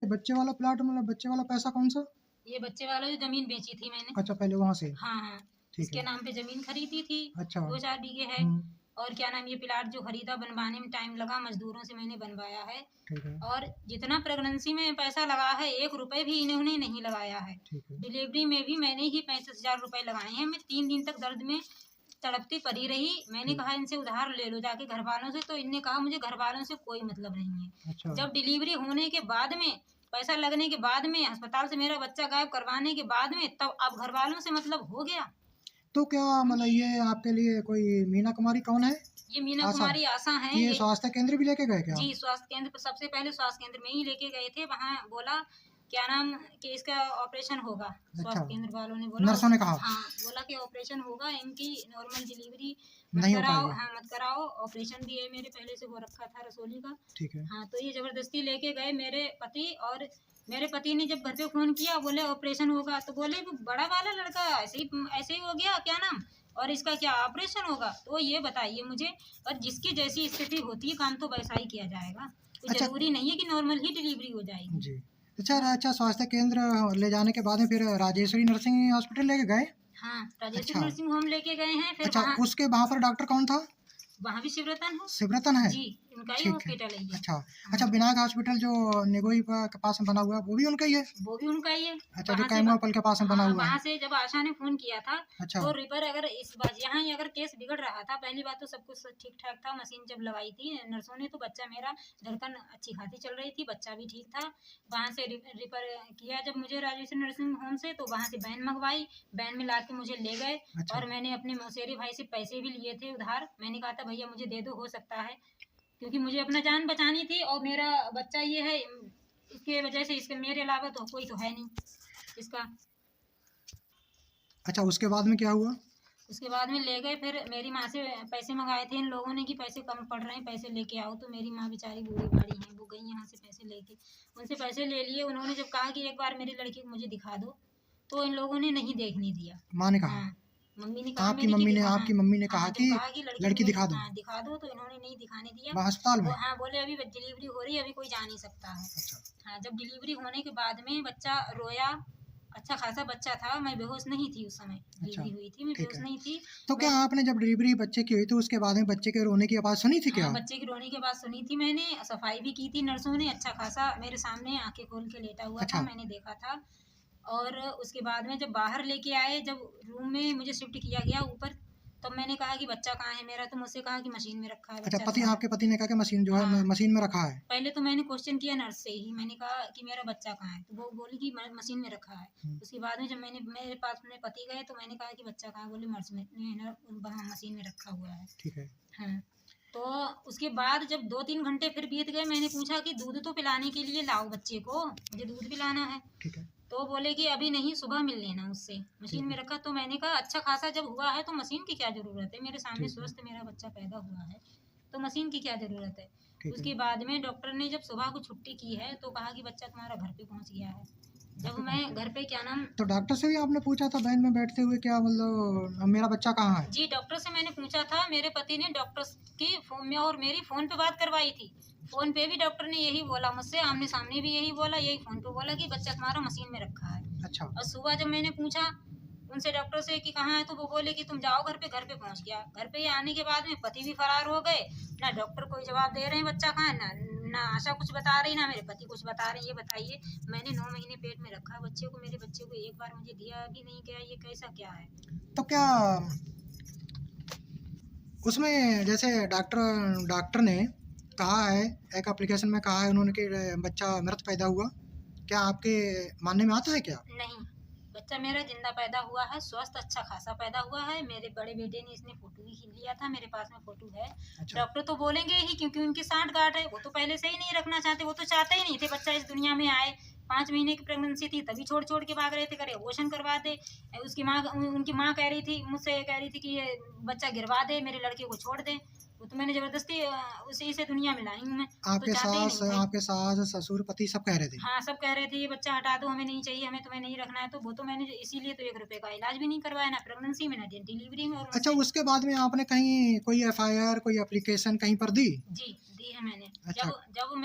बच्चे वाला प्लाट मतलब बच्चे वाला पैसा कौन सा? ये बच्चे वाला जो जमीन बेची थी मैंने। अच्छा, पहले वहाँ से। हाँ हाँ, ठीक इसके है। नाम पे जमीन खरीदी थी। अच्छा। 2-4 बीघे है। और क्या नाम, ये प्लाट जो खरीदा बनवाने में टाइम लगा, मजदूरों से मैंने बनवाया है। ठीक है। और जितना प्रेगनेंसी में पैसा लगा है 1 रुपए भी इन्होंने नहीं लगाया है। ठीक है। डिलीवरी में भी मैंने ही 35,000 रुपए लगाए हैं। मैं 3 दिन तक दर्द में तड़पती पड़ी रही। मैंने कहा इनसे उधार ले लो जाके घर वालों से, तो इनने कहा मुझे घर वालों से कोई मतलब नहीं है। अच्छा। जब डिलीवरी होने के बाद में, पैसा लगने के बाद में, अस्पताल से मेरा बच्चा गायब करवाने के बाद में, तब अब घर वालों से मतलब हो गया। तो क्या मतलब ये आपके लिए कोई मीना कुमारी कौन है? ये मीना आशा। कुमारी आशा है। ये स्वास्थ्य केंद्र भी लेके गए क्या? जी, स्वास्थ्य केंद्र, सबसे पहले स्वास्थ्य केंद्र में ही लेके गए थे। वहाँ बोला क्या नाम कि इसका ऑपरेशन होगा। स्वास्थ्य केंद्र वालों ने बोला, नर्सों ने कहा? हाँ, बोला कि ऑपरेशन होगा, इनकी नॉर्मल डिलीवरी नहीं हो कराओ। पाएगी। हाँ, मत कराओ, ऑपरेशन भी है मेरे पहले से हो रखा था रसोली का। ठीक है। हाँ, तो ये जबरदस्ती लेके गए मेरे पति। और मेरे पति ने जब घर पे फोन किया, बोले ऑपरेशन होगा, तो बोले बड़ा वाला लड़का ऐसे ही हो गया क्या नाम, और इसका क्या ऑपरेशन होगा? तो ये बताइए मुझे। और जिसकी जैसी स्थिति होती है, काम तो वैसा ही किया जाएगा। तो अच्छा। जरूरी नहीं है कि नॉर्मल ही डिलीवरी हो जाएगी। जी। अच्छा, स्वास्थ्य केंद्र ले जाने के बाद में फिर राजेश्वरी नर्सिंग हॉस्पिटल लेके गए? हाँ, राजेश्वरी अच्छा। नर्सिंग होम लेके गए हैं। फिर अच्छा, उसके वहाँ पर डॉक्टर कौन था? वहाँ भी शिवरतन है। शिवरतन है? जी, इनका ही ठीक है। हॉस्पिटल है ये। अच्छा, विनायक हॉस्पिटल जो निगोई के पास में बना हुआ है वो भी उनका ही है? वो भी उनका ही है। अच्छा, जो कैमोपल के पास में बना हुआ है। वहाँ से जब आशा ने फोन किया था, अच्छा। तो रिपर अगर इस बात यहाँ ही अगर केस बिगड़ रहा था, पहली बात तो सब कुछ ठीक ठाक था। मशीन जब लगाई थी नर्सों ने, तो बच्चा मेरा धड़कन अच्छी खासी चल रही थी, बच्चा भी ठीक था। वहाँ से रिपर किया जब मुझे राजेश्वरी नर्सिंग होम से, तो वहाँ से वैन मंगवाई, वैन में ला के मुझे ले गए। अच्छा। और मैंने अपने मौसेरी भाई से पैसे भी लिए थे उधार। मैंने कहा था भैया मुझे दे दो, हो सकता है, क्योंकि मुझे अपना जान बचानी थी। और मेरा बच्चा ये है, इसके वजह से, इसके मेरे अलावा तो कोई तो है नहीं इसका। अच्छा, उसके बाद में क्या हुआ? उसके बाद में ले गए, फिर मेरी माँ से पैसे मंगाए थे इन लोगों ने कि पैसे कम पड़ रहे हैं, पैसे लेके आओ। तो मेरी माँ बेचारी बूढ़ी बाड़ी है, वो गई यहाँ से पैसे लेके। उनसे पैसे ले लिए। उन्होंने जब कहा कि एक बार मेरी लड़की को मुझे दिखा दो, तो इन लोगों ने नहीं देखने दिया। माँ ने कहा? हाँ, मम्मी ने कहा, आपकी मम्मी ने कहा कि लड़की दिखा दो? हाँ, दिखा दो, तो इन्होंने नहीं दिखाने दिया। वहाँ अस्पताल में? हाँ, बोले अभी डिलीवरी हो रही है, अभी कोई जा नहीं सकता है। अच्छा। हाँ, जब डिलीवरी होने के बाद में बच्चा रोया, अच्छा खासा बच्चा था। मैं बेहोश नहीं थी उस समय, डिलीवरी हुई थी, मैं बेहोश नहीं थी। तो क्या आपने जब डिलीवरी बच्चे की हुई तो उसके बाद में बच्चे के रोने की आवाज़ सुनी थी क्या? हाँ, बच्चे की रोने की आवाज़ सुनी थी मैंने। सफाई भी की थी नर्सों ने, अच्छा खासा मेरे सामने आंखें खोल के लेटा हुआ था, मैंने देखा था। और उसके बाद में जब बाहर लेके आए, जब रूम में मुझे शिफ्ट किया गया ऊपर, तब मैंने कहा कि बच्चा कहाँ है मेरा, तो मुझसे कहा कि मशीन में रखा है बच्चा। अच्छा, आपके पति ने कहा कि मशीन जो है मशीन में रखा है? पहले तो मैंने क्वेश्चन किया नर्स से ही, मैंने कहा कि मेरा बच्चा कहाँ है, तो वो बोली कि मशीन में रखा है। उसके बाद में जब मेरे पास मेरे पति गए, तो मैंने कहा कि बच्चा कहाँ है, बोले मशीन में रखा हुआ है। ठीक है। हाँ, तो उसके बाद जब 2-3 घंटे फिर बीत गए, मैंने पूछा कि दूध तो पिलाने के लिए लाओ बच्चे को, मुझे दूध पिलाना है। ठीक है। तो बोले कि अभी नहीं, सुबह मिल लेना उससे, मशीन में रखा। तो मैंने कहा अच्छा खासा जब हुआ है तो मशीन की क्या ज़रूरत है, मेरे सामने स्वस्थ मेरा बच्चा पैदा हुआ है, तो मशीन की क्या ज़रूरत है। उसके बाद में डॉक्टर ने जब सुबह को छुट्टी की है, तो कहा कि बच्चा तुम्हारा घर पे पहुंच गया है। जब मैं घर पे क्या नाम, तो डॉक्टर से भी आपने पूछा था वैन में बैठते हुए क्या मतलब मेरा बच्चा कहाँ है? जी, डॉक्टर से मैंने पूछा था। मेरे पति ने डॉक्टर की फोन में और मेरी फ़ोन पे बात करवाई थी। फ़ोन पे भी डॉक्टर ने यही बोला मुझसे, आमने सामने भी यही बोला, यही फ़ोन पे बोला कि बच्चा तुम्हारा मशीन में रखा है। अच्छा। और सुबह जब मैंने पूछा उनसे डॉक्टर से कि कहाँ है, तो वो बोले कि तुम जाओ घर पे पहुंच गया। घर पे आने के बाद में पति भी फरार हो गए। ना डॉक्टर कोई जवाब दे रहे हैं बच्चा कहाँ है, ना आशा कुछ बता रही, ना मेरे पति कुछ बता रहे हैं। ये बताइए, मैंने 9 महीने पेट में रखा बच्चे को, मेरे बच्चे को एक बार मुझे दिया भी नहीं गया, ये कैसा क्या है? तो क्या उसमें जैसे डॉक्टर ने कहा है, एक एप्लीकेशन में कहा है उन्होंने कि बच्चा मृत पैदा हुआ, क्या आपके मानने में आता है क्या? नहीं, बच्चा मेरा जिंदा पैदा हुआ है, स्वस्थ अच्छा खासा पैदा हुआ है। मेरे बड़े बेटे ने इसने फोटो भी खींच लिया था, मेरे पास में फोटो है। अच्छा। डॉक्टर तो बोलेंगे ही, क्योंकि उनकी सांठ-गांठ है। वो तो पहले से ही नहीं रखना चाहते, वो तो चाहते ही नहीं थे बच्चा इस दुनिया में आए। 5 महीने की प्रेगनेंसी थी, तभी छोड़ के भाग रहे थे, करे अबॉर्शन करवा दे। उसकी माँ, उनकी माँ कह रही थी मुझसे, कह रही थी कि ये बच्चा गिरवा दे, मेरे लड़के को छोड़ दे। वो तो मैंने जबरदस्ती उसी से दुनिया में लाई हूँ मैं। आपके सास ससुर पति सब कह रहे थे? हाँ, सब कह रहे थे ये बच्चा हटा दो, हमें नहीं चाहिए, हमें तुम्हें नहीं रखना है। तो वो तो मैंने इसीलिए तो 1 रुपए का इलाज भी नहीं करवाया, ना प्रेगनेंसी में, ना डिलीवरी में। और अच्छा, उसके बाद में आपने कहीं कोई FIR कोई एप्लीकेशन कहीं पर दी? जी, दी है मैंने। अच्छा। जब मैं